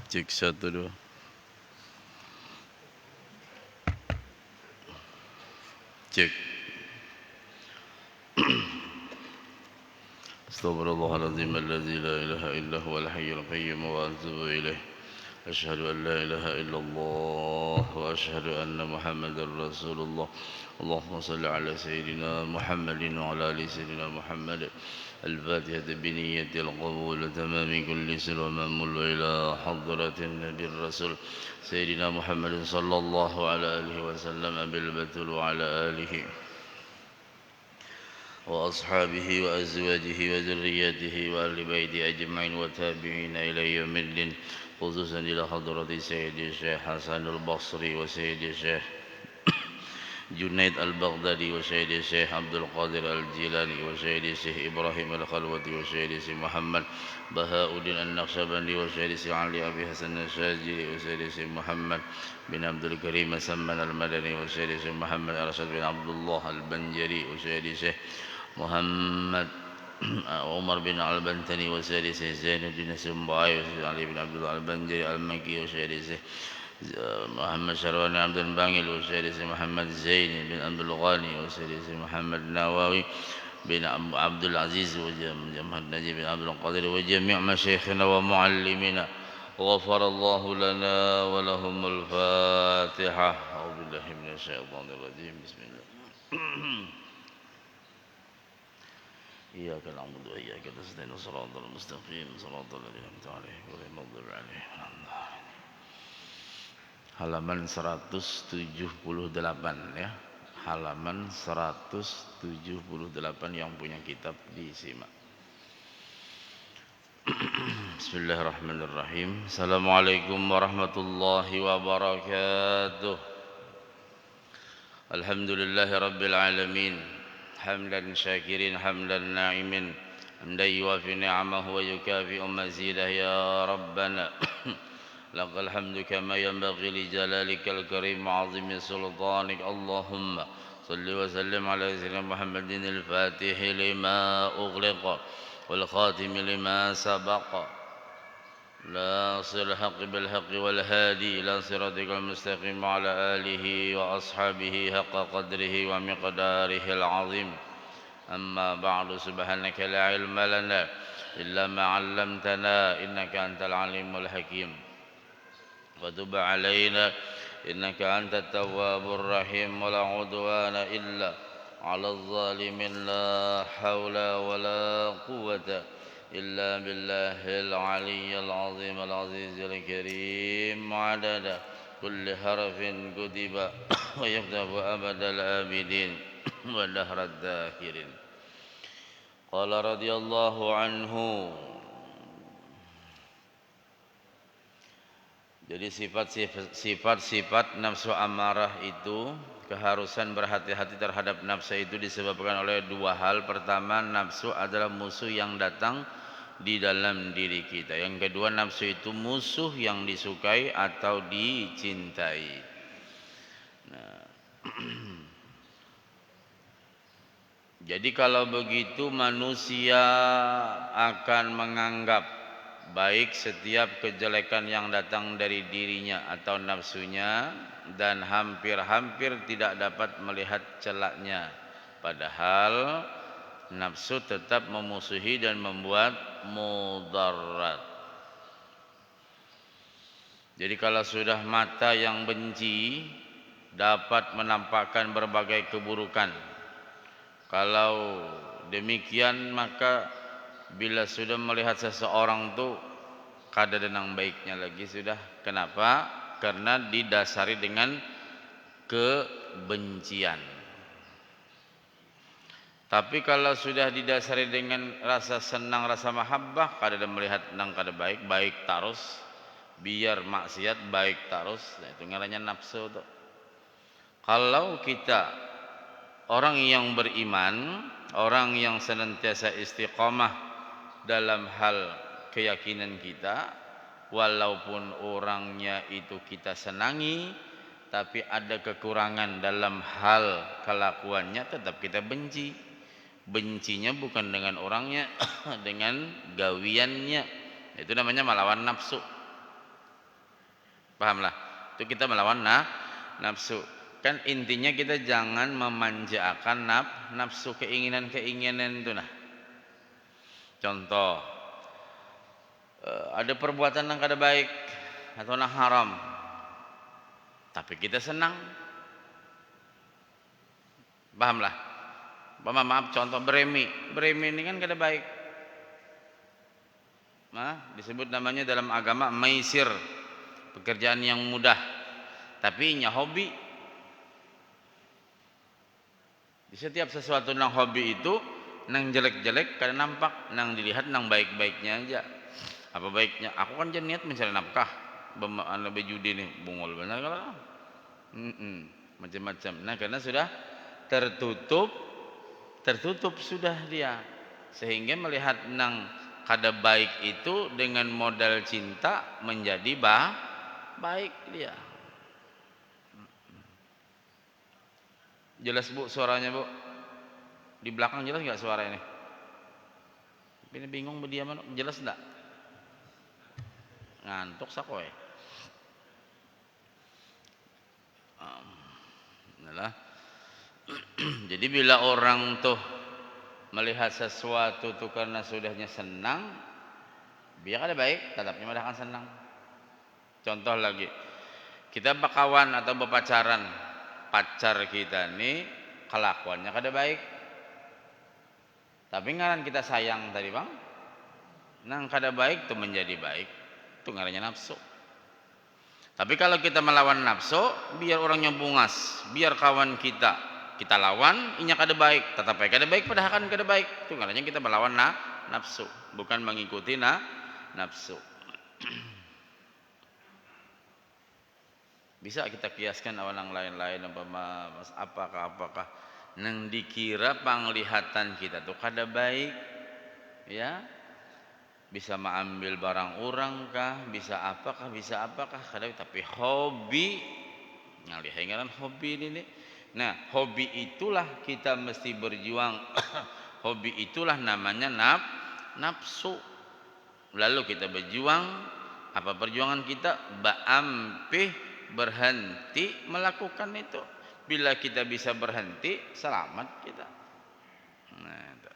Cek satu dua. Cek. Astaghfirullahaladzim alladzi la ilaha illa huwal hayyul qayyum wa atubu ilaih. Asyhadu an la ilaha illallah wa asyhadu anna Muhammadar Rasulullah. Allahumma salli ala sayyidina Muhammadin wa ala ali sayyidina Muhammad. الفاتحة بنية القبول تمام كل سر ومأمول إلى حضرة النبي الرسول سيدنا محمد صلى الله عليه وسلم بالبتول وعلى آله وأصحابه وأزواجه وذرياته وأهل بيته أجمعين وتابعين إلى يوم الدين خصوصا إلى حضرة سيد الشيخ حسن البصري وسيد الشيخ جنيد البغدادي وسيد الشيخ عبد القادر الجيلاني وسيد الشيخ إبراهيم الخلوتي وسيد الشيخ محمد بهاء الدين النقشبندي وسيد الشيخ علي أبي حسن الشاذلي وسيد الشيخ محمد بن عبد الكريم سمن المدني وسيد الشيخ محمد أرشد بن عبد الله البنجري وسيد الشيخ محمد عمر بن البنتني وسيد الشيخ زين الدين السنباعي وسيد علي بن عبد الله البنجري المكي وسيد الشيخ محمد شروان عبد الباقي وسيد محمد زين بن عبد الغاني وسيد محمد النووي بن عبد العزيز وجمع النجيب بن عبد القادر وجميع مشايخنا ومعلمنا غفر الله لنا ولهم الفاتحة. أعوذ بالله من الشيطان الرجيم. بسم الله. إياك نعبد وإياك نستعين صراط المستقيم صراط الذين أنعمت عليهم غير المغضوب عليهم. Halaman 178 ya. Halaman 178 yang punya kitab disimak. Bismillahirrahmanirrahim. Assalamualaikum warahmatullahi wabarakatuh. Alhamdulillahi rabbil alamin. Hamdan syakirin hamdan na'imin. Hamdan yuwafi ni'amahu wa yukafi'u mazidah ya Rabbana. لك الحمد كما ينبغي لجلالك الكريم وعظيم سلطانك. اللهم صل وسلم على سيدنا محمد الفاتح لما أغلق والخاتم لما سبق ناصر الحق بالحق والهادي إلى صراطك المستقيم وعلى آله وأصحابه حق قدره ومقداره العظيم. أما بعد سبحانك لا علم لنا إلا ما علمتنا إنك أنت العليم الحكيم. وتب علينا إنك أنت التواب الرحيم. ولا عدوان إلا على الظالمين. لا حول ولا قوة إلا بالله العلي العظيم العزيز الكريم. عدد كل حرف كتب ويكتب أبد الآبدين ودهر الذاكرين. قال رضي الله عنه. Jadi sifat-sifat nafsu amarah itu, keharusan berhati-hati terhadap nafsu itu disebabkan oleh dua hal. Pertama, nafsu adalah musuh yang datang di dalam diri kita. Yang kedua, nafsu itu musuh yang disukai atau dicintai. Nah, jadi kalau begitu manusia akan menganggap baik setiap kejelekan yang datang dari dirinya atau nafsunya dan hampir-hampir tidak dapat melihat celaknya. Padahal nafsu tetap memusuhi dan membuat mudarat. Jadi kalau sudah mata yang benci dapat menampakkan berbagai keburukan. Kalau demikian maka bila sudah melihat seseorang tuh kada denang baiknya lagi sudah. Kenapa? Karena didasari dengan kebencian. Tapi kalau sudah didasari dengan rasa senang, rasa mahabbah, kada ada melihat nang kada baik, baik terus. Biar maksiat baik terus. Nah, itu ngarannya nafsu tuh. Kalau kita orang yang beriman, orang yang senantiasa istiqamah dalam hal keyakinan kita, walaupun orangnya itu kita senangi, tapi ada kekurangan dalam hal kelakuannya, tetap kita benci. Bencinya bukan dengan orangnya, dengan gawiannya. Itu namanya melawan nafsu. Pahamlah? Itu kita melawan nafsu. Kan intinya kita jangan memanjakan nafsu, keinginan-keinginan itu nah. Contoh, ada perbuatan yang kada baik atau yang haram, tapi kita senang. Pahamlah? Maaf, contoh beremi ini kan kada baik. Nah, disebut namanya dalam agama maisir, pekerjaan yang mudah, tapi nya hobi. Di setiap sesuatu nang hobi itu, nang jelek-jelek kada nampak, nang dilihat nang baik-baiknya aja. Apa baiknya? Aku kan niat mencari nafkah, berjudi nih, bungol benar kalau macam-macam. Nah, karena sudah tertutup sudah dia, sehingga melihat nang kada baik itu dengan modal cinta menjadi baik dia. Jelas Bu suaranya Bu? Di belakang jelas nggak suara ini? Ini bingung berdiam, jelas enggak? Ngantuk sakoy. Inilah. Jadi bila orang tuh melihat sesuatu tuh karena sudahnya senang, biar kada baik, tetapnya malah akan senang. Contoh lagi, kita berkawan atau berpacaran, pacar kita nih kelakuannya kada baik, tapi ngaran kita sayang tadi bang, nang kada baik tuh menjadi baik, itu ngarannya nafsu. Tapi kalau kita melawan nafsu, biar orangnya bungas, biar kawan kita lawan, inya kada baik, tetap kada baik, padahal kan kada baik, itu ngarannya kita melawan nafsu, bukan mengikuti nafsu. Bisa kita kiaskan awan lain-lain, apakah nang dikira penglihatan kita tuh kada baik, ya bisa mengambil barang orang kah, bisa apakah kada, tapi hobi ngalih ngaran hobi ini. Nah, hobi itulah kita mesti berjuang. Hobi itulah namanya nafsu. Lalu kita berjuang, apa perjuangan kita? Baampih berhenti melakukan itu. Bila kita bisa berhenti, selamat kita. Nah, itu.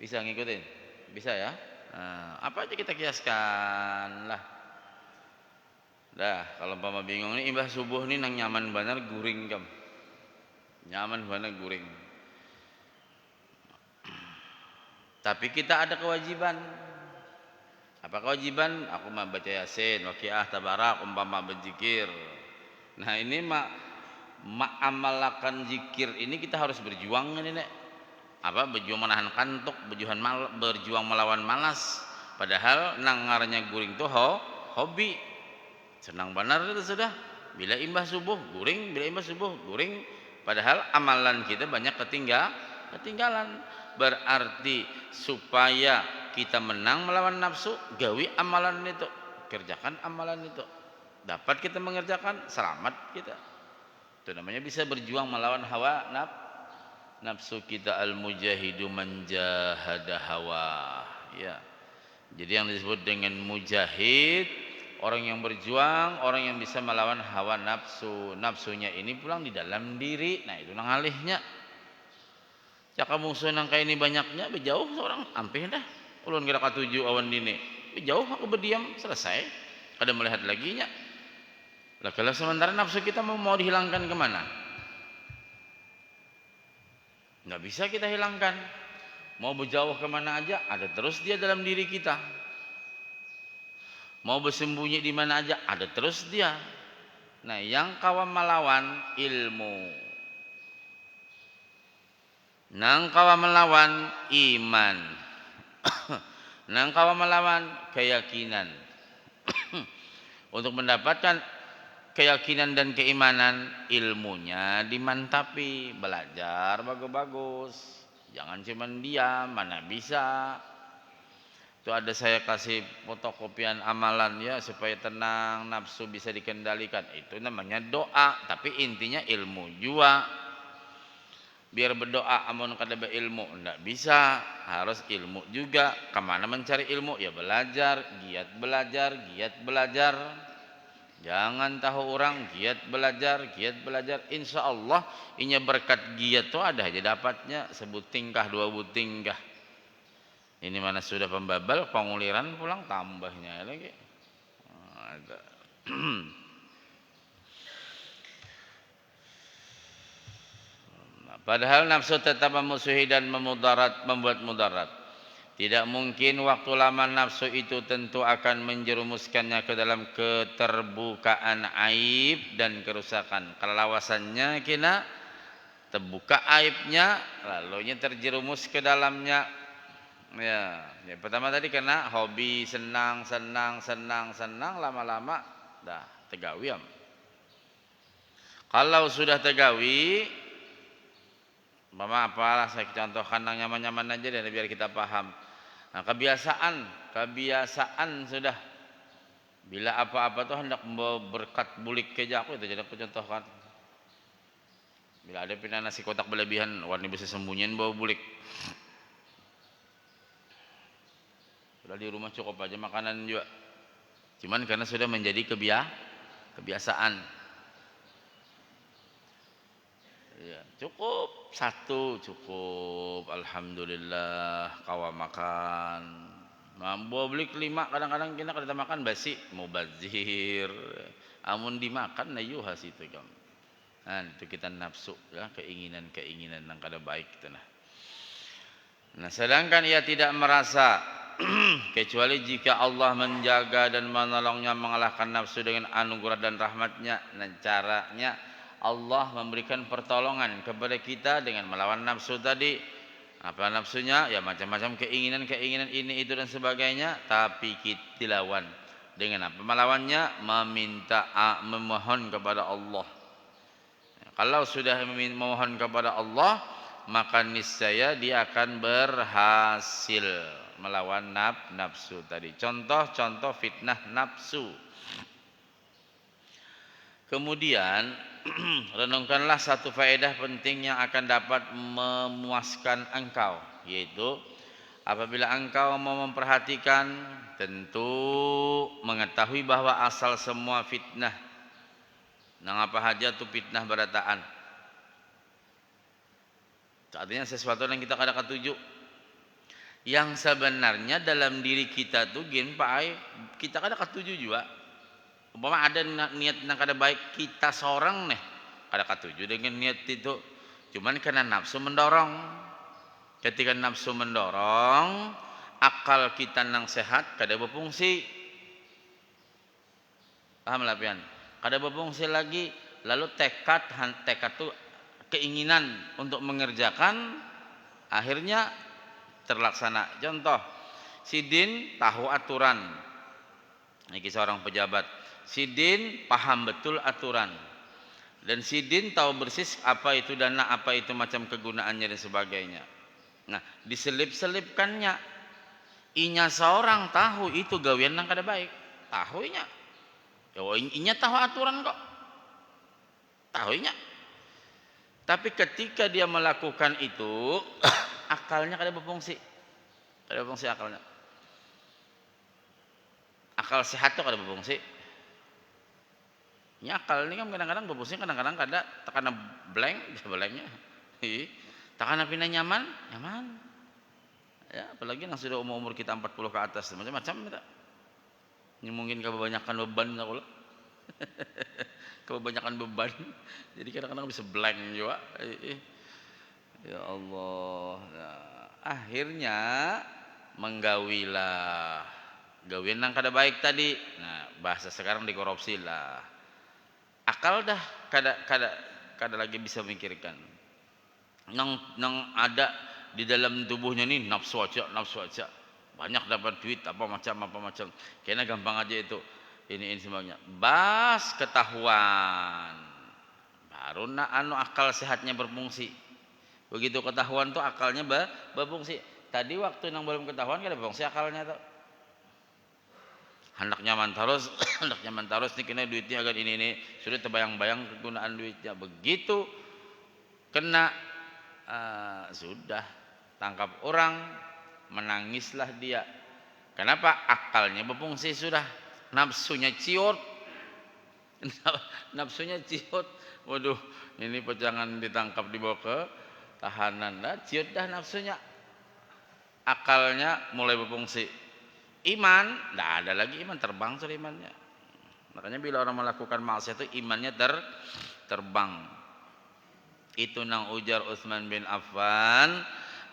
Bisa ngikutin? Bisa ya? Nah, apa aja kita kiaskan lah. Dah, kalau pama bingung nih imbah subuh nih nang nyaman benar guring kam. Nyaman benar guring. Tapi kita ada kewajiban. Apa kewajiban? Aku mah baca Yasin, Waqiah, Tabarak, umpama berzikir. Nah, ini amalkan zikir ini kita harus berjuang ini, Nek. Apa berjuang menahan kantuk, berjuang melawan malas. Padahal nang ngarannya guring tuh hobi. Senang benar itu sudah. Bila imbah subuh guring, padahal amalan kita banyak ketinggalan. Berarti supaya kita menang melawan nafsu, gawi amalan itu, kerjakan amalan itu. Dapat kita mengerjakan, selamat kita. Itu namanya bisa berjuang melawan hawa nafsu kita. Al-mujahidu manjahada hawa, ya. Jadi yang disebut dengan mujahid, orang yang berjuang, orang yang bisa melawan hawa nafsu. Nafsunya ini pulang di dalam diri. Nah, itu nang alihnya. Caka musuh nang kayak ini banyaknya, berjauh seorang ampih dah. Ulun kira katuju awan dini, berjauh aku berdiam, selesai. Kada melihat lagi nya. Lah kalau sementara nafsu kita mau dihilangkan kemana? Nggak bisa kita hilangkan. Mau berjauh kemana aja, ada terus dia dalam diri kita. Mau bersembunyi di mana aja, ada terus dia. Nah, yang kawan melawan ilmu, nang kawan melawan iman, nang kawan melawan keyakinan. Untuk mendapatkan keyakinan dan keimanan, ilmunya dimantapi, belajar bagus-bagus. Jangan cuma diam, mana bisa. Itu ada saya kasih fotokopian amalan ya supaya tenang, nafsu bisa dikendalikan. Itu namanya doa, tapi intinya ilmu jua. biar berdoa amun kada beilmu, ndak bisa. Harus ilmu juga. Kemana mencari ilmu? Ya belajar, giat belajar. Jangan tahu orang, giat belajar. Insya Allah inya berkat giat tuh ada aja dapatnya, sebutingkah dua butingkah. Ini mana sudah pembabal, penguliran pulang tambahnya lagi. Ada. Padahal nafsu tetap memusuhi dan membuat mudarat. Tidak mungkin waktu lama nafsu itu tentu akan menjerumuskannya ke dalam keterbukaan aib dan kerusakan. Kelalawasannya kena terbuka aibnya, lalu terjerumus ke dalamnya. Ya, yang pertama tadi kena hobi senang, lama-lama dah tegawi. Kalau sudah tegawi, apalah saya contohkan yang nyaman-nyaman aja dan biar kita paham. Nah, kebiasaan sudah. Bila apa-apa tuh hendak berkat bulik keja aku itu jadi aku contohkan. Bila ada pindah nasi kotak berlebihan, warna bisa sembunyiin bau bulik. Sudah di rumah cukup aja makanan juga. Cuman karena sudah menjadi kebiasaan. Ya, cukup satu cukup, alhamdulillah kawa makan. Mampu beli 5 kadang-kadang kita kada makan basi mubazir. Amun dimakan na yuhas itu kam. Nah, itu kita nafsu ya, keinginan yang kada baik itu nah. Nah, sedangkan ia tidak merasa kecuali jika Allah menjaga dan menolongnya mengalahkan nafsu dengan anugerah dan rahmatnya. Dan caranya Allah memberikan pertolongan kepada kita dengan melawan nafsu tadi. Apa nafsunya? Ya macam-macam keinginan ini itu dan sebagainya, tapi kita dilawan dengan apa? Melawannya memohon kepada Allah. Kalau sudah memohon kepada Allah, maka niscaya dia akan berhasil melawan nafsu tadi. Contoh fitnah nafsu. Kemudian renungkanlah satu faedah penting yang akan dapat memuaskan engkau, yaitu apabila engkau mau memperhatikan, tentu mengetahui bahwa asal semua fitnah nang apa saja tu fitnah berataan. Artinya sesuatu yang kita kada ketuju, yang sebenarnya dalam diri kita tu gen pakai kita kada ketuju juga. Umpama ada niat yang kada baik kita seorang nih kada ketuju dengan niat itu, cuman karena nafsu mendorong. Ketika nafsu mendorong, akal kita nang sehat kada berfungsi. Paham lah pian? Kada berfungsi lagi, lalu tekad tu keinginan untuk mengerjakan akhirnya terlaksana. Contoh, Sidin tahu aturan. Ini seorang pejabat. Sidin paham betul aturan. Dan Sidin tahu persis apa itu dana, apa itu macam kegunaannya dan sebagainya. Nah, diselip-selipkannya. Inya seorang tahu itu gawian yang kada baik. Tahu inya. Ya, inya tahu aturan kok. Tahu inya. Tapi ketika dia melakukan itu, akalnya kada berfungsi. Kada berfungsi akalnya. Akal sehat itu kada berfungsi. Ini akal ini kan kadang-kadang berfungsi, kadang-kadang kada takana blanknya. Takana pindah nyaman. Ya, apalagi yang sudah umur kita 40 ke atas, macam-macam kita. Ini mungkin kebanyakan beban aku lah. Kebanyakan beban. Jadi kadang-kadang bisa blank juga. Ya Allah. Nah, akhirnya menggawilah gawian yang kada baik tadi. Nah, bahasa sekarang dikorupsi lah. Akal dah kada lagi bisa memikirkan. Nang ada di dalam tubuhnya nih nafsu aja. Banyak dapat duit apa macam. Kayaknya gampang aja itu. Ini semuanya. Bas ketahuan. Baru akal sehatnya berfungsi. Begitu ketahuan tuh akalnya berfungsi. Tadi waktu nang belum ketahuan kada berfungsi akalnya tuh. Hendak nyaman terus nih kena duitnya agak ini sudah terbayang-bayang kegunaan duitnya. Begitu kena sudah tangkap orang, menangislah dia. Kenapa? Akalnya berfungsi sudah, nafsunya ciut. Nafsunya ciut. Waduh, ini jangan ditangkap dibawa ke tahanan dah, ciut dah nafsunya. Akalnya mulai berfungsi. Iman, tidak ada lagi iman, terbang sudah imannya. Makanya bila orang melakukan maksiat itu imannya terbang. Itu nang ujar Utsman bin Affan,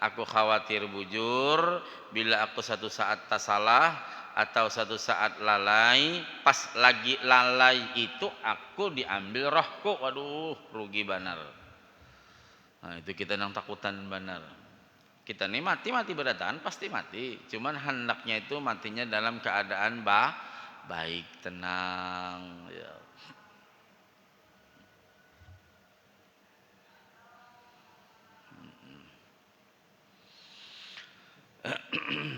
aku khawatir bujur bila aku satu saat tersalah atau satu saat lalai, pas lagi lalai itu aku diambil rohku. Waduh, rugi benar. Nah, itu kita nang takutan benar. Kita nih mati berdatan pasti mati. Cuman hendaknya itu matinya dalam keadaan baik, tenang ya.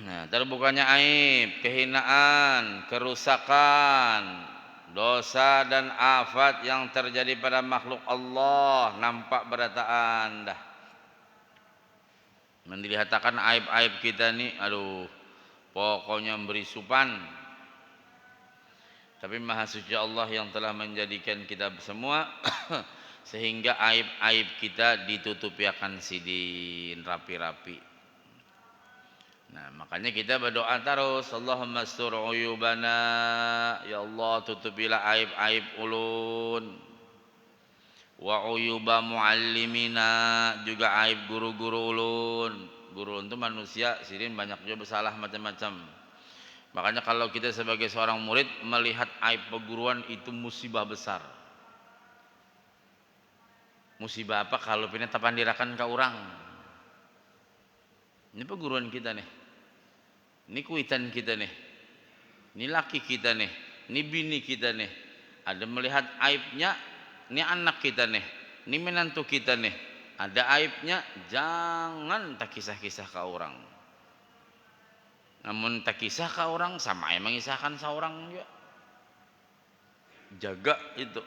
Nah, terbukanya aib, kehinaan, kerusakan, dosa dan afat yang terjadi pada makhluk Allah nampak berataan dah. Mendilihatkan aib-aib kita nih, aduh, pokoknya beri supan. Tapi Maha Suci Allah yang telah menjadikan kita semua sehingga aib-aib kita ditutupi akan sidin rapi-rapi. Nah, makanya kita berdoa terus, Allahumma astur uyubana, ya Allah tutupilah aib-aib ulun. Wa uyuba muallimina, juga aib guru-guru ulun. Guru ulun itu manusia, sidin banyak juga bersalah macam-macam. Makanya kalau kita sebagai seorang murid melihat aib perguruan itu musibah besar. Musibah apa? Kalau pindah tapandirakan ke orang. Ini perguruan kita nih. Ini kuitan kita nih. Ini laki kita nih. Ini bini kita nih. Ada melihat aibnya, ini anak kita nih. Ini menantu kita nih. Ada aibnya, jangan tak kisah-kisah ke orang. Namun tak kisah ke orang sama yang mengisahkan seorang juga. Jaga itu.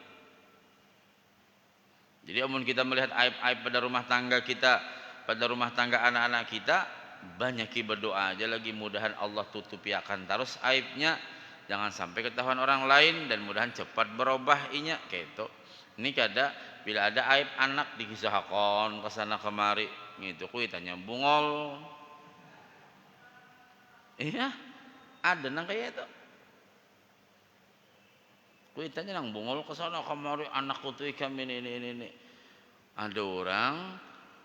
Jadi amun kita melihat aib-aib pada rumah tangga kita, pada rumah tangga anak-anak kita, banyak berdoa aja lagi, mudahan Allah tutupi akan terus aibnya, jangan sampai ketahuan orang lain dan mudahan cepat berubah inya gitu. Ini kada bila ada aib anak dikisahkan ke sana kemari gitu, kuwi tanya bungol. Iya, ada nang kayak itu. Kuitannya nang bungol ke sana kemari, anakku tuh ikan ini. Ada orang,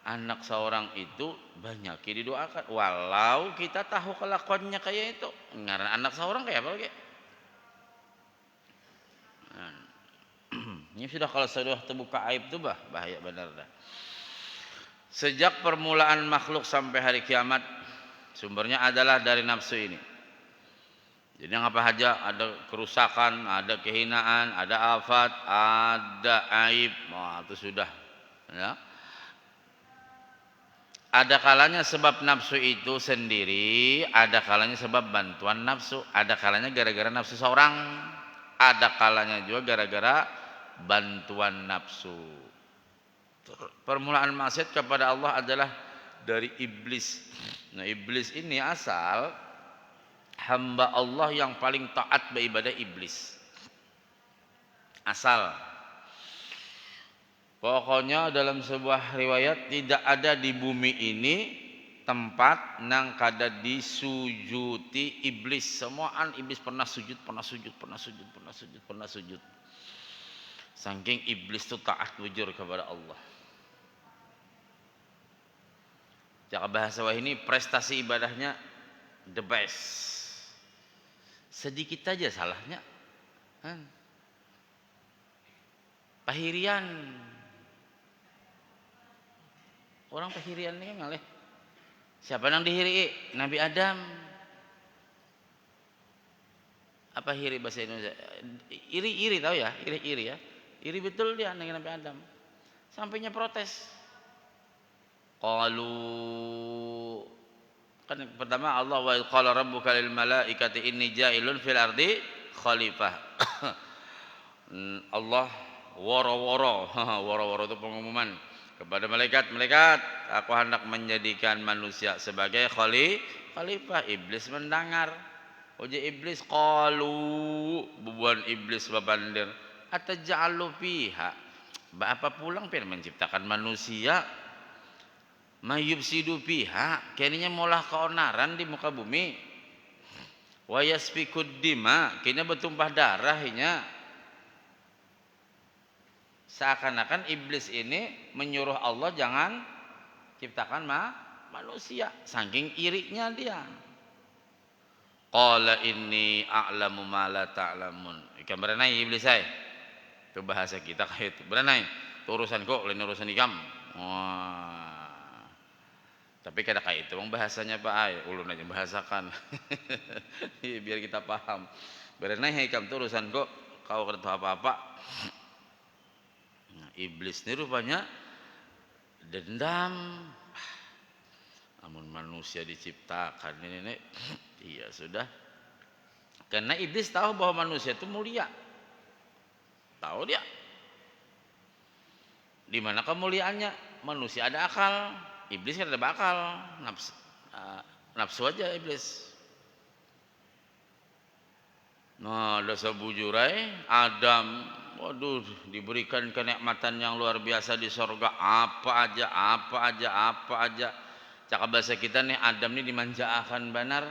anak seorang itu banyak didoakan. Walau kita tahu kelakuannya kayak itu, ngaran anak seorang kayak apa lagi? Nah, ini sudah kalau sudah terbuka aib tuh bahaya benar dah. Sejak permulaan makhluk sampai hari kiamat, sumbernya adalah dari nafsu ini. Jadi yang apa saja, ada kerusakan, ada kehinaan, ada afat, ada aib, wah itu sudah. Ya. Ada kalanya sebab nafsu itu sendiri, ada kalanya sebab bantuan nafsu, ada kalanya gara-gara nafsu seorang, ada kalanya juga gara-gara bantuan nafsu. Permulaan maksiat kepada Allah adalah dari iblis. Nah, iblis ini asal hamba Allah yang paling taat beribadah iblis. Asal. Pokoknya dalam sebuah riwayat tidak ada di bumi ini tempat nang kada disujuti iblis. Semuaan iblis pernah sujud. Saking iblis itu taat bujur kepada Allah. Jaka bahasa wah ini prestasi ibadahnya the best. Sedikit aja salahnya. Pahirian. Orang pahirian ini ngaleh. Siapa yang dihiri? Nabi Adam. Apa hiri bahasa Indonesia? Iri tahu ya? Iri ya. Iri betul dia dengan Nabi Adam. Sampainya protes. Qalu, kan pertama Allah wa qala rabbuka lil malaikati inni ja'ilun fil ardi khalifah. Allah woro-woro itu pengumuman. kepada malaikat, aku hendak menjadikan manusia sebagai khalifah. Iblis mendengar. Oje iblis qalu, bubuan iblis babandir, ataj'alu fiha. Apa pulang pengen menciptakan manusia mayubsidu fiha, kayaknya molah keonaran di muka bumi. Wa yasfikud dima, kayaknya bertumpah darahnya. Seakan-akan iblis ini menyuruh Allah jangan ciptakan manusia, saking irinya dia. Qala inni a'lamu ma la ta'lamun. Ikan berenai iblis saya. Itu bahasa kita kayak itu. Berenai. Itu urusan kok, lain urusan ikam. Wah. Tapi kada kayak itu bang bahasanya Pak Ai, ulun aja bahasakan. Biar kita paham. Berenai ikam itu urusan kok, kau kada tahu apa-apa. Nah, iblis ini rupanya dendam. Namun manusia diciptakan ini iya sudah. Karena iblis tahu bahwa manusia itu mulia. Tahu dia. Di mana kemuliaannya? Manusia ada akal, iblis kan ada bakal. Nafsu aja iblis. Nah, dosa bujurai Adam, waduh, diberikan kenikmatan yang luar biasa di sorga, apa aja. Cakap bahasa kita nih, Adam nih dimanjakan benar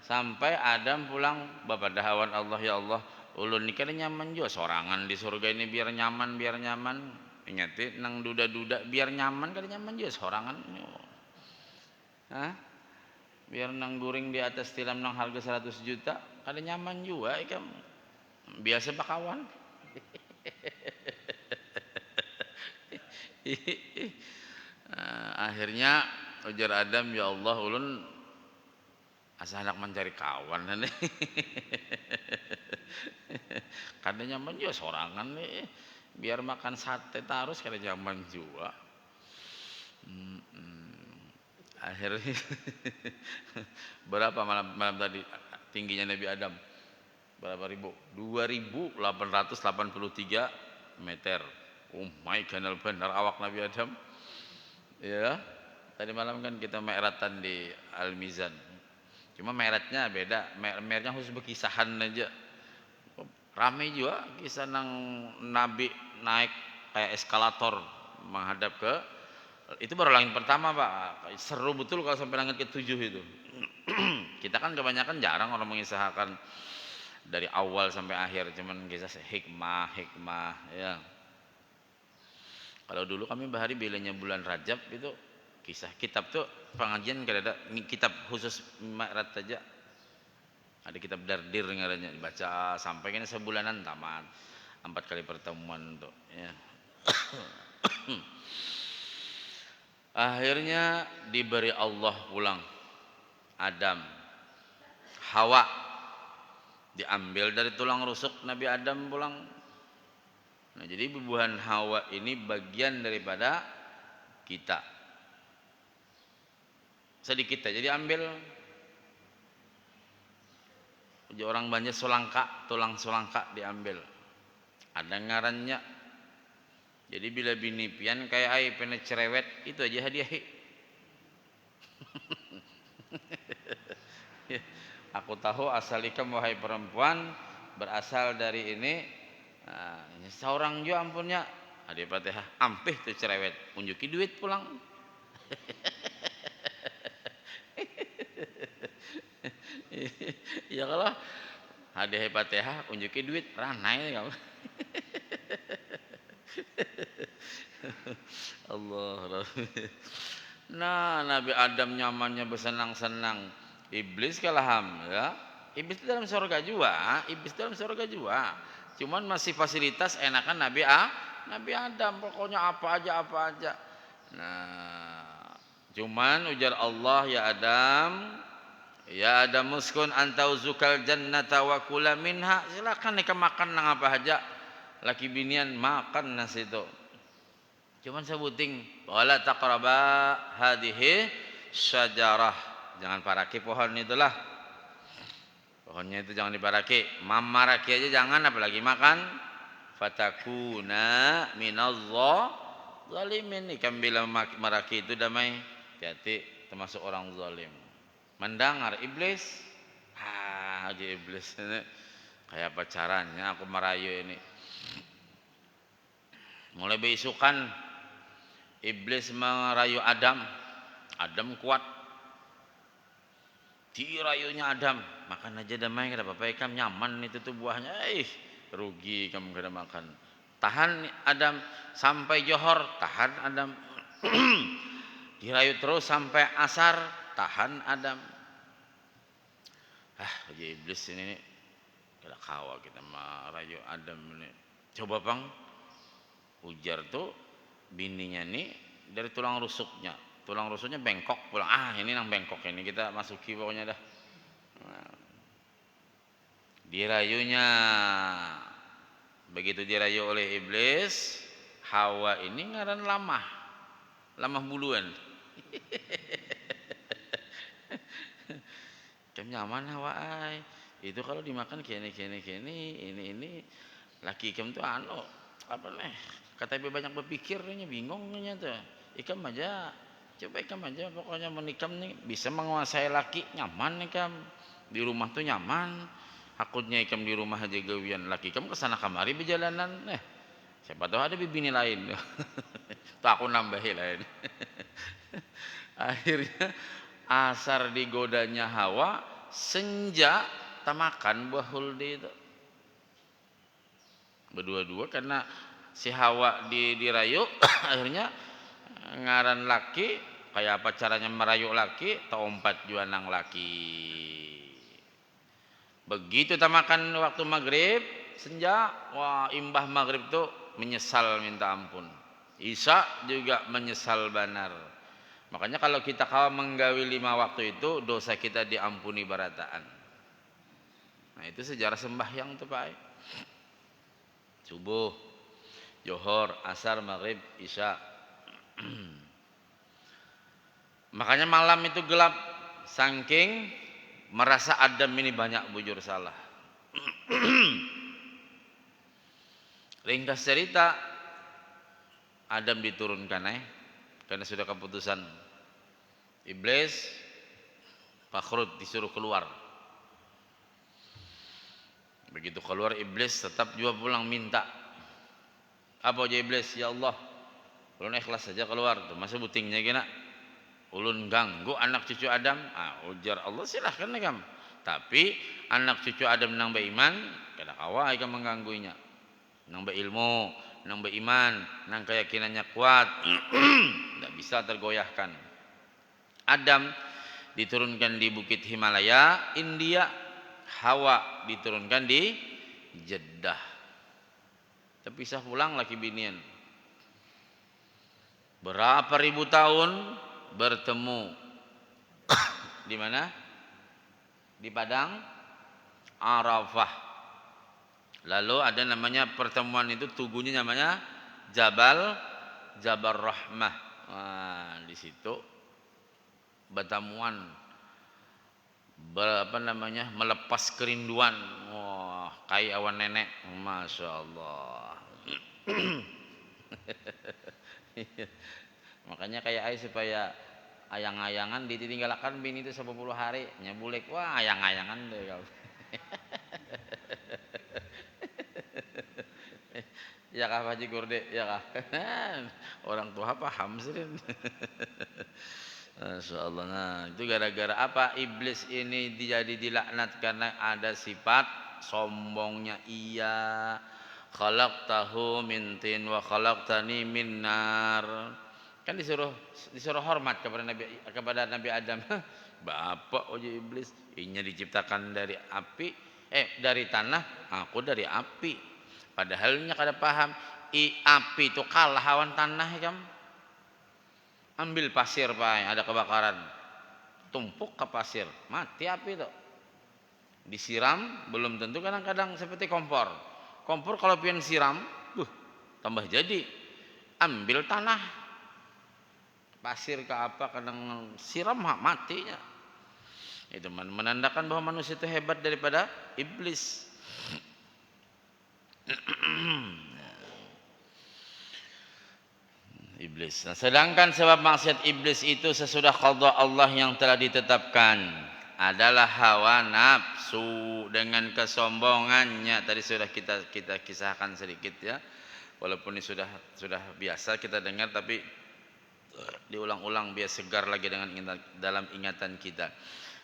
sampai Adam pulang, bapak dahawan Allah, ya Allah, ulun nikah nyaman juga sorangan di surga ini biar nyaman. Ingat nang duda-duda biar nyaman kan nyaman juga sorangan. Hah? Biar nang guring di atas tilam nang harga 100 juta, kada nyaman juga ikam. Biasa bakawan. Akhirnya ujar Adam, ya Allah, ulun asa hendak mencari kawan nih. Kada nyaman juga sorangan nih. Biar makan sate terus kada nyaman juga. Akhirnya berapa malam tadi tingginya Nabi Adam? Berapa ribu? 2883 meter. Oh my god, benar awak Nabi Adam. Ya. Tadi malam kan kita mi'ratan di Al-Mizan. Cuma mi'ratnya beda. Mi'ratnya khusus berkisahan aja. Ramai juga kisah nang Nabi naik kayak eskalator menghadap ke, itu baru langit pertama Pak. Seru betul kalau sampai langit ke-7 itu. Kita kan kebanyakan jarang orang mengisahkan dari awal sampai akhir, cuman kisah hikmah ya. Kalau dulu kami bahari bilanya bulan Rajab itu kisah kitab tuh pengajian kada ada kitab khusus Mi'raj saja. Ada kitab Dardir ngarannya dibaca sampai kan sebulanan tamat. 4 kali pertemuan tuh ya. Akhirnya diberi Allah pulang. Adam, Hawa diambil dari tulang rusuk Nabi Adam pulang. Nah, jadi bubuhan Hawa ini bagian daripada kita. Sedikit aja diambil. Orang banyak solangka, tulang solangka diambil. Ada ngarannya. Jadi bila bini pian kayak ai pena cerewet, itu aja hadiah. Aku tahu asal ikam wahai perempuan berasal dari ini. Nah, seorang juga ampunnya. Hadiah Fatihah, ampih tuh cerewet, unjuki duit pulang. Ya kalau hadiah Fatihah unjuki duit ranai kamu. Allah. Nah, Nabi Adam nyamannya bersenang-senang. Iblis kalaham ya. Iblis dalam surga juga. Cuman masih fasilitas enakan Nabi Adam, pokoknya apa aja. Nah, cuman ujar Allah, ya Adam muskun antau zukal jannata wa kula minha, silakan nih makan nang apa aja. Laki binian makan nasi itu. Cuman sebuting wala taqraba hadhihi syajarah. Jangan paraki pohon itulah. Pohonnya itu jangan diparaki. Mamaraki aja jangan, apalagi makan. Fatakuna minadh zalimin. Ikam bila maraki itu damai, hati termasuk orang zalim. Mendengar iblis, aja iblis ini kayak pacarannya aku merayu ini. Mulai beisukan iblis merayu Adam. Adam kuat. Dirayunya Adam, makan aja damai kada apa-apa ikam nyaman itu tuh buahnya. Rugi kamu kada makan. Tahan Adam sampai johor, tahan Adam. Dirayu terus sampai asar, tahan Adam. Aja iblis ini kada kawa kita merayu Adam ini. Coba bang, ujar tuh bininya nih dari tulang rusuknya. Tulang rusuknya bengkok pulang. Ini nang bengkok ini kita masuki pokoknya dah. Dirayunya. Begitu dirayu oleh iblis, Hawa ini ngaran lamah buluan. Kem nyaman Hawa ay. Itu kalau dimakan kene ini laki ikam tuh apa nih? Kata banyak berpikirnya bingungnya tuh. Ikam aja pokoknya menikam nih bisa menguasai laki nyaman ikam di rumah tuh nyaman. Hakutnya ikam di rumah aja gawian laki ikam kesana kamari berjalanan. Siapa tahu ada bini lain. Tuh aku nambahin lain. Akhirnya asar digodanya Hawa, senja tamakan buah huldi itu. Berdua-dua karena si Hawa dirayu akhirnya ngaran laki kayak apa caranya merayu laki taompat juanang laki. Begitu tamakan waktu maghrib senja, wah imbah maghrib tuh menyesal minta ampun. Isya juga menyesal benar. Makanya kalau kita kawa menggawi 5 waktu itu dosa kita diampuni barataan. Nah itu sejarah sembahyang tuh Pak. Subuh, johor, asar, maghrib, isya. Makanya malam itu gelap saking merasa Adam ini banyak bujur salah. Ringkas cerita, Adam diturunkan karena sudah keputusan iblis. Fakhrud disuruh keluar. Begitu keluar iblis tetap juga pulang minta. Apa aja iblis? Ya Allah, ulun ikhlas saja keluar tuh, masa butingnya gina ulun ganggu anak cucu Adam. Ujar Allah silahkan ikam, tapi anak cucu Adam nang beriman kada kawa ikam menggangguinya, nang berilmu, nang beriman, nang keyakinannya kuat. Tidak bisa tergoyahkan. Adam diturunkan di bukit Himalaya India, Hawa diturunkan di Jeddah. Terpisah pulang laki binian. Berapa ribu tahun bertemu di mana? Di padang Arafah. Lalu ada namanya pertemuan itu tugunya namanya Jabal Rahmah. Di situ bertemuan melepas kerinduan. Wah, kayak awan nenek. Masya Allah. Makanya kayak ay supaya ayang-ayangan ditinggalkan bini itu 10 hari nyabulek. Wah, ayang-ayangan deh kau. Ya kah Haji Kurde, ya kah? Orang tua paham sih. Masya Allah. Nah, itu gara-gara apa? Iblis ini jadi dilaknat karena ada sifat sombongnya. Iya, khalaqtahu min tin wa khalaqtani min nar. Kan disuruh hormat kepada Nabi Adam. Bapak oje iblis, inya diciptakan dari api, dari tanah, aku dari api. Padahalnya kada paham, api itu kalah lawan tanah ya kan? Ambil pasir Pak, ada kebakaran, tumpuk ke pasir, mati api itu. Disiram belum tentu, kadang-kadang seperti kompor kalau pian siram, tambah jadi. Ambil tanah, pasir ke apa, kadang siram matinya. Itu menandakan bahwa manusia itu hebat daripada iblis. iblis. Nah, sedangkan sebab maksiat iblis itu sesudah qada Allah yang telah ditetapkan adalah hawa nafsu dengan kesombongannya. Tadi sudah kita kisahkan sedikit ya. Walaupun ini sudah biasa kita dengar, tapi diulang-ulang biar segar lagi dalam ingatan kita.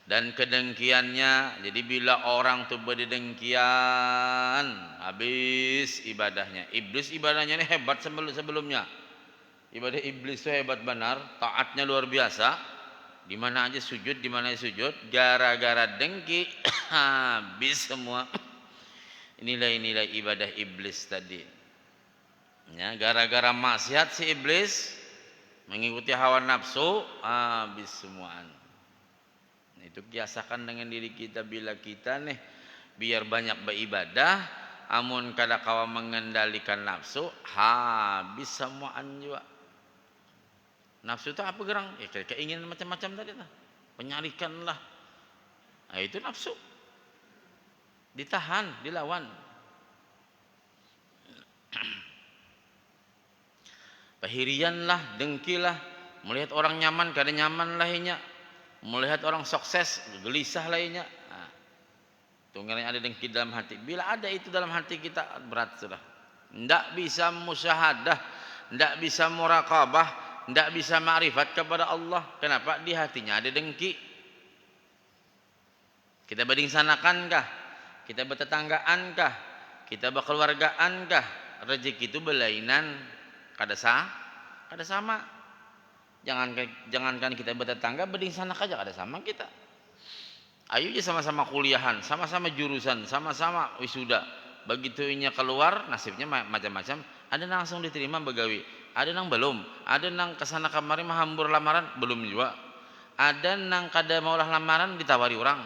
Dan kedengkiannya, jadi bila orang tuh berdengkian, habis ibadahnya. Iblis ibadahnya ini hebat sebelumnya. Ibadah iblis itu hebat benar, taatnya luar biasa. Di mana aja sujud, gara-gara dengki habis semua nilai-nilai ibadah iblis tadi. Ya, gara-gara maksiat si iblis mengikuti hawa nafsu, habis semuaan. Itu biasakan dengan diri kita, bila kita nih biar banyak beribadah, amun kada kawa mengendalikan nafsu, habis semuaan juga. Nafsu itu apa gerang? Ya, keinginan macam-macam tadi lah. Penyarikan lah. Nah, itu nafsu. Ditahan, dilawan. Pahirian lah, dengki lah. Melihat orang nyaman, kada nyaman lahnya. Melihat orang sukses, gelisah lainnya. Nah, tunggalnya ada dengki dalam hati. Bila ada itu dalam hati kita, berat sudah. Tidak bisa musyahadah, tidak bisa muraqabah, tidak bisa ma'rifat kepada Allah. Kenapa? Di hatinya ada dengki. Kita banding sanakankah? Kita bertetanggaankah? Kita berkeluargaankah? Rezeki itu belainan, kada sama. Jangankan kita bertetangga, banding sanak aja kada sama kita. Ayo aja sama-sama kuliahan, sama-sama jurusan, sama-sama wisuda. Begitu inya keluar, nasibnya macam-macam. Ada yang langsung diterima begawi, ada yang belum, ada yang kesana kemari mahambur lamaran belum juga, ada yang kada mau lamaran ditawari orang,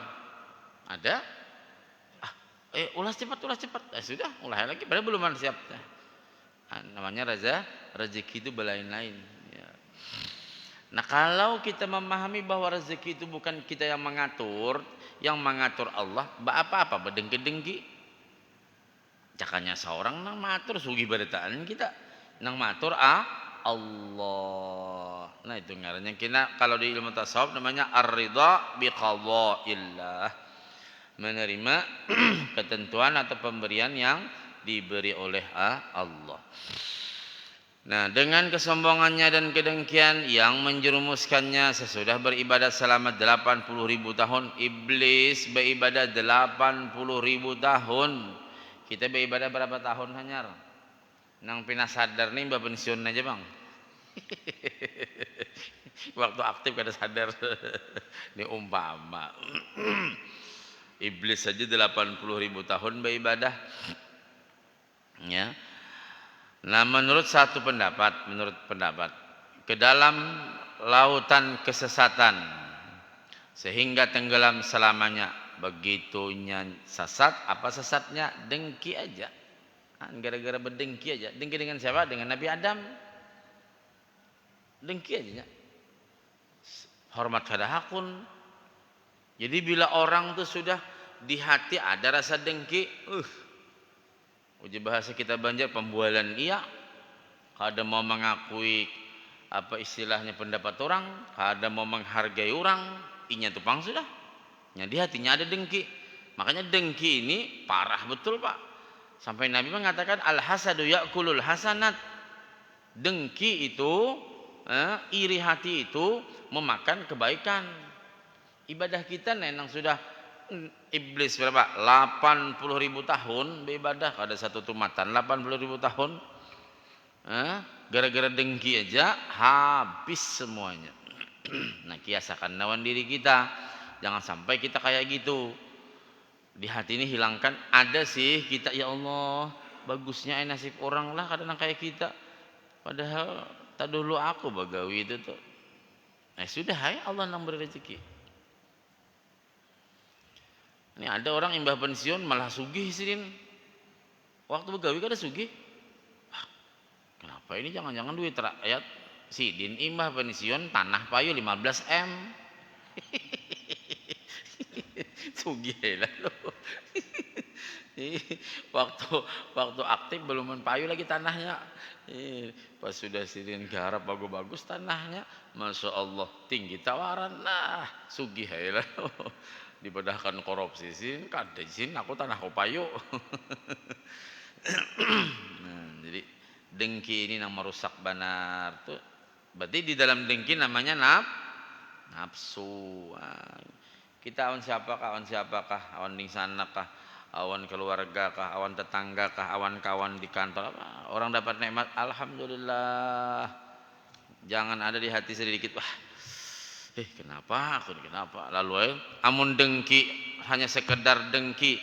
ada ulas cepat, sudah ulah lagi padahal belum siap. Namanya rezeki itu belain-lain ya. Nah, kalau kita memahami bahwa rezeki itu bukan kita yang mengatur Allah, apa berdengki-dengki. Jakanya seorang nang matur sugih beritaan kita, nang matur Allah. Nah, itu ngarannya kita kalau di ilmu tasawuf namanya ar-ridha bi qada'illah. Menerima ketentuan atau pemberian yang diberi oleh Allah. Nah, dengan kesombongannya dan kedengkian yang menjerumuskannya sesudah beribadah selama 80.000 tahun. Iblis beribadah 80.000 tahun. Kita beribadah berapa tahun hanyar? Nang pina sadar nih mbak pensiun aja bang. Waktu aktif kada sadar. Ini umpama. Iblis saja 80.000 tahun beribadah. Ya. Nah, menurut pendapat ke dalam lautan kesesatan sehingga tenggelam selamanya. Begitunya sesat, apa sesatnya? Dengki aja. Gara-gara berdengki aja. Dengki dengan siapa? Dengan Nabi Adam. Dengki aja. Hormat kada hakun. Jadi bila orang tuh sudah di hati ada rasa dengki, uji bahasa kita Banjar pembualan iya. Kada mau mengakui apa istilahnya pendapat orang, kada mau menghargai orang, inya tupang sudah. Ya, di hatinya ada dengki. Makanya dengki ini parah betul Pak. Sampai Nabi mengatakan al-hasadu ya'kulul hasanat. Dengki itu, iri hati itu memakan kebaikan. Ibadah kita nenang sudah iblis berapa? 80.000 tahun beribadah. Ada satu tumatan 80.000 tahun. Gara-gara dengki aja habis semuanya. Nah, kiasakan lawan diri kita. Jangan sampai kita kayak gitu. Di hati ini hilangkan. Ada sih kita, ya Allah, bagusnya nasib orang lah kadang kayak kita. Padahal tak dulu aku bagawi itu tuh. Nah, sudah ya Allah yang beri rezeki. Ini ada orang imbah pensiun malah sugih sidin. Waktu begawi kada sugih. Kenapa ini jangan-jangan duit rakyat sidin imbah pensiun tanah payu 15 M. Sugih lah lo. waktu waktu aktif belum payu lagi tanahnya. Pas sudah sirin garap bagus-bagus tanahnya, masya Allah tinggi tawaran lah, sugih lah. Dibedahkan korupsi sin, kadang sin aku tanah kopayu. Nah, jadi dengki ini yang merusak benar tuh. Berarti di dalam dengki namanya nafsu. Kita awan siapakah, awan di sana kah, awan keluarga kah, awan tetangga kah, awan kawan di kantor apa? Orang dapat nikmat, alhamdulillah. Jangan ada di hati sedikit, wah, kenapa aku kenapa? Lalu amun dengki hanya sekedar dengki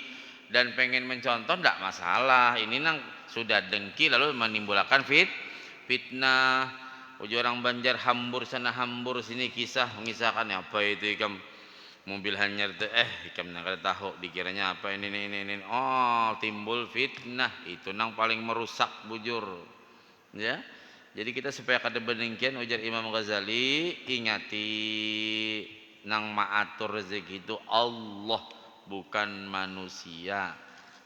dan pengen mencontoh tidak masalah. Ini nang sudah dengki lalu menimbulkan fitnah. Uji orang Banjar hambur sana hambur sini kisah mengisahkan apa itu ikam mobil hanyar itu ikam nang kada tahu dikiranya apa ini. Oh, timbul fitnah. Itu nang paling merusak bujur. Ya. Jadi kita supaya kada bedengkian ujar Imam Ghazali, ingati nang maatur rezeki itu Allah bukan manusia.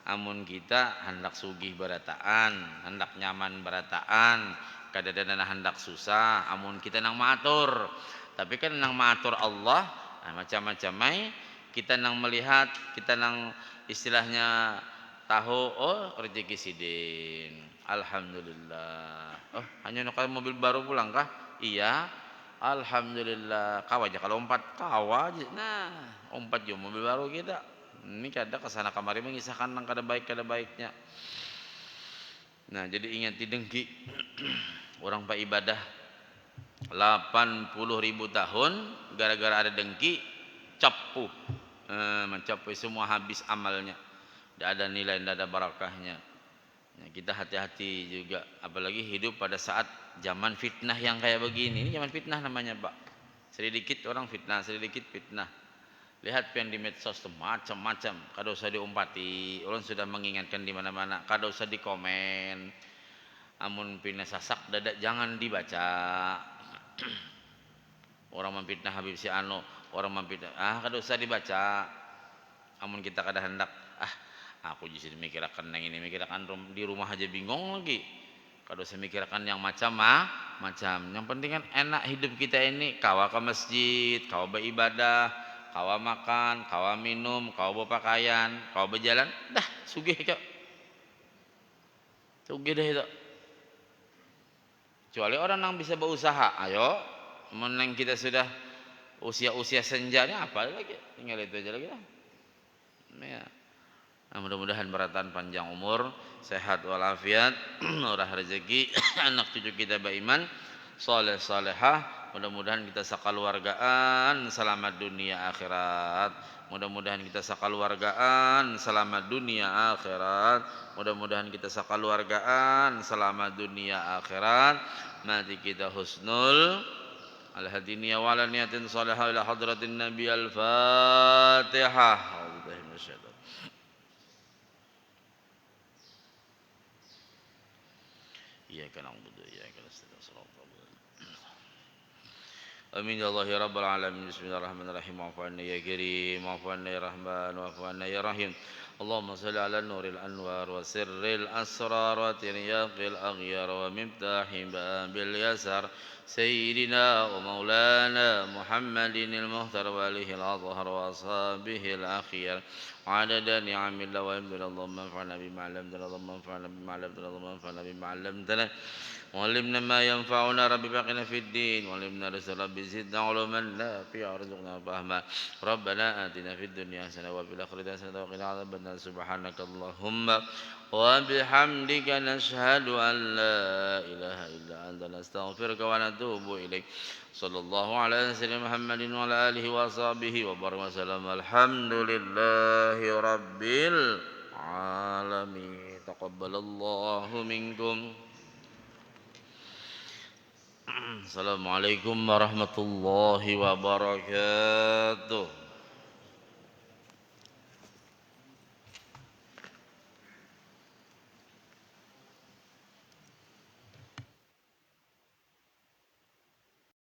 Amun kita hendak sugih berataan, hendak nyaman berataan, kadang-kadang hendak susah, amun kita nang maatur. Tapi kan nang maatur Allah, macam-macam kita nang melihat, kita nang istilahnya tahu, oh rezeki sidin, alhamdulillah. Oh hanya nak mobil baru pulang kah? Iya, alhamdulillah. Kawa aja kalau kawa aja. Nah, jo mobil baru kita. Ini kada kesana kamari mengisahkan nang kada baiknya. Nah, jadi ingat dengki. Orang pak ibadah 80.000 tahun gara-gara ada dengki capu. Mencapai semua habis amalnya. Tidak ada nilai, tidak ada barakahnya. Nah, kita hati-hati juga, apalagi hidup pada saat zaman fitnah yang kayak begini. Ini zaman fitnah namanya, Pak. Sedikit orang fitnah, sedikit fitnah. Lihat yang di medsos itu macam-macam. Kada usah diumpati, orang sudah mengingatkan di mana-mana. Kada usah dikomen. Amun pina sasak dadak jangan dibaca. Orang memfitnah Habib si Ano, orang memfitnah, kada usah dibaca. Amun kita kada hendak, aku jadi mikirkan yang ini, mikirkan di rumah aja bingung lagi. Kada usah mikirkan yang macam. Yang penting kan enak hidup kita ini, kawa ke masjid, kawa beribadah, kawa makan, kawa minum, kawa berpakaian, kawa berjalan, dah sugih kok. Sugih dah itu. Kecuali orang yang bisa berusaha, ayo, meneng kita sudah usia senjanya apa lagi, tinggal itu aja lagi lah. Ya. Nah, mudah-mudahan berataan panjang umur, sehat walafiat, murah rezeki, anak cucu kita beriman, soleh solehah. Mudah-mudahan kita sakaluargaan selamat dunia akhirat. Mudah-mudahan kita sakaluargaan selamat dunia akhirat. Mudah-mudahan kita sakaluargaan selamat dunia akhirat. Mati kita husnul al-hadiniya wa ala niyatin salihah ila hadratin nabi al-fatihah. Iyyaka na'budu wa iyyaka nasta'in. Amin ya Allah ya rabbal alamin. Bismillahirrahmanirrahim. Wa'fu anna ya karim, wa'fu anna ya rahman, wa'fu anna ya rahim. Allahumma salli ala nuril anwar wa sirril asrar wa tiryaqil aghyar wa miftahi babil yasar sayyidina wa maulana Muhammadin al-muhtar wa alihi al-azhar wa ashabihi al-akhyar adada ni'amillah wa ibdillah. Allahumma anfa'na bima 'allamtana, Allahumma anfa'na bima 'allamtana, Allahumma anfa'na bima 'allamtana وعلمنا ما ينفعنا رب بقنا في الدين وعلمنا رزق رب زدنا علما نافعا وارزقنا فهما ربنا آتنا في الدنيا حسنة وفي الآخرة حسنة وقنا عذاب النار سبحانك اللهم وبحمدك نشهد أن لا إله إلا أنت نستغفرك ونتوب إليك صلى الله على سيدنا محمد وعلى آله وصحبه وبارك وسلم الحمد لله رب العالمين تقبل الله منكم. Assalamualaikum warahmatullahi wabarakatuh.